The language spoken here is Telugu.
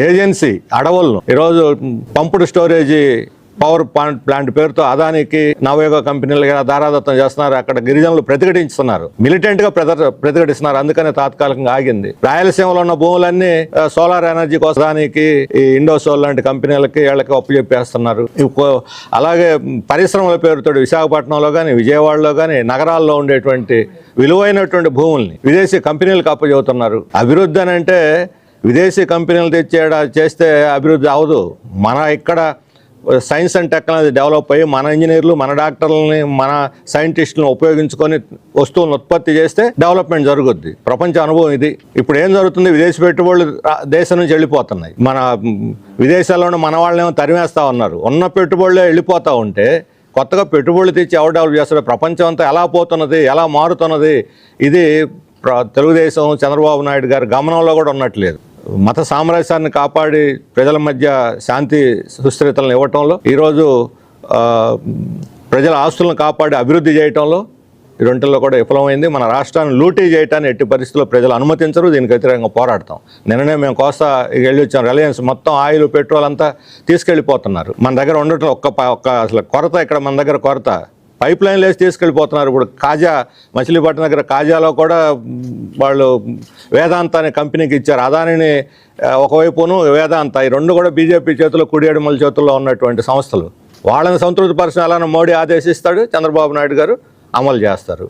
ఏజెన్సీ అడవులను ఈరోజు పంపుడు స్టోరేజీ పవర్ ప్లాంట్ పేరుతో అదానికి నవయుగ కంపెనీలు దారాదత్తం చేస్తున్నారు. అక్కడ గిరిజనులు ప్రతిఘటిస్తున్నారు, మిలిటెంట్ గా ప్రతిఘటిస్తున్నారు. అందుకనే తాత్కాలికంగా ఆగింది. రాయలసీమలో ఉన్న భూములన్నీ సోలార్ ఎనర్జీ కోసానికి ఈ ఇండోసోల్ లాంటి కంపెనీలకి వీళ్ళకి అప్పు చెప్పేస్తున్నారు. అలాగే పరిశ్రమల పేరుతో విశాఖపట్నంలో కానీ విజయవాడలో కానీ నగరాల్లో ఉండేటువంటి విలువైనటువంటి భూముల్ని విదేశీ కంపెనీలకు అప్పచెబుతున్నారు. అభివృద్ధి అని అంటే విదేశీ కంపెనీలు చేస్తే అభివృద్ధి అవదు. మన ఇక్కడ సైన్స్ అండ్ టెక్నాలజీ డెవలప్ అయ్యి మన ఇంజనీర్లు మన డాక్టర్లని మన సైంటిస్టులను ఉపయోగించుకొని వస్తువులను ఉత్పత్తి చేస్తే డెవలప్మెంట్ జరుగుద్ది. ప్రపంచ అనుభవం ఇది. ఇప్పుడు ఏం జరుగుతుంది, విదేశీ పెట్టుబడులు దేశం నుంచి వెళ్ళిపోతున్నాయి. మన విదేశాల్లోనే మన వాళ్ళేమో తరిమేస్తా ఉన్నారు. ఉన్న పెట్టుబడులే వెళ్ళిపోతూ ఉంటే కొత్తగా పెట్టుబడులు తెచ్చి ఎవరు డెవలప్ చేస్తారు? ప్రపంచం అంతా ఎలా పోతున్నది, ఎలా మారుతున్నది, ఇది తెలుగుదేశం చంద్రబాబు నాయుడు గారి గమనంలో కూడా ఉన్నట్లేదు. మత సామరస్యాన్ని కాపాడి ప్రజల మధ్య శాంతి సుస్థిరతలను ఇవ్వటంలో, ఈరోజు ప్రజల ఆస్తులను కాపాడి అభివృద్ధి చేయటంలో ఈ రెంటిల్లో కూడా విఫలమైంది. మన రాష్ట్రాన్ని లూటీ చేయటాన్ని ఎట్టి పరిస్థితుల్లో ప్రజలు అనుమతించరు. దీనికి వ్యతిరేకంగా పోరాడతాం. నిన్ననే మేము కోస్తా వెళ్ళి వచ్చాం. రిలయన్స్ మొత్తం ఆయిల్ పెట్రోల్ అంతా తీసుకెళ్ళిపోతున్నారు. మన దగ్గర ఉండటం ఒక్క అసలు కొరత, ఇక్కడ మన దగ్గర కొరత. పైప్ లైన్లు వేసి తీసుకెళ్ళిపోతున్నారు. ఇప్పుడు కాజా, మచిలీపట్నం దగ్గర కాజాలో కూడా వాళ్ళు వేదాంత అనే కంపెనీకి ఇచ్చారు. అదానిని ఒకవైపును వేదాంత, ఈ రెండు కూడా బీజేపీ చేతుల్లో, కుడియడమల చేతుల్లో ఉన్నటువంటి సంస్థలు. వాళ్ళని సంతృప్తి పరిచిన అలానే మోడీ ఆదేశిస్తాడు, చంద్రబాబు నాయుడు గారు అమలు చేస్తారు.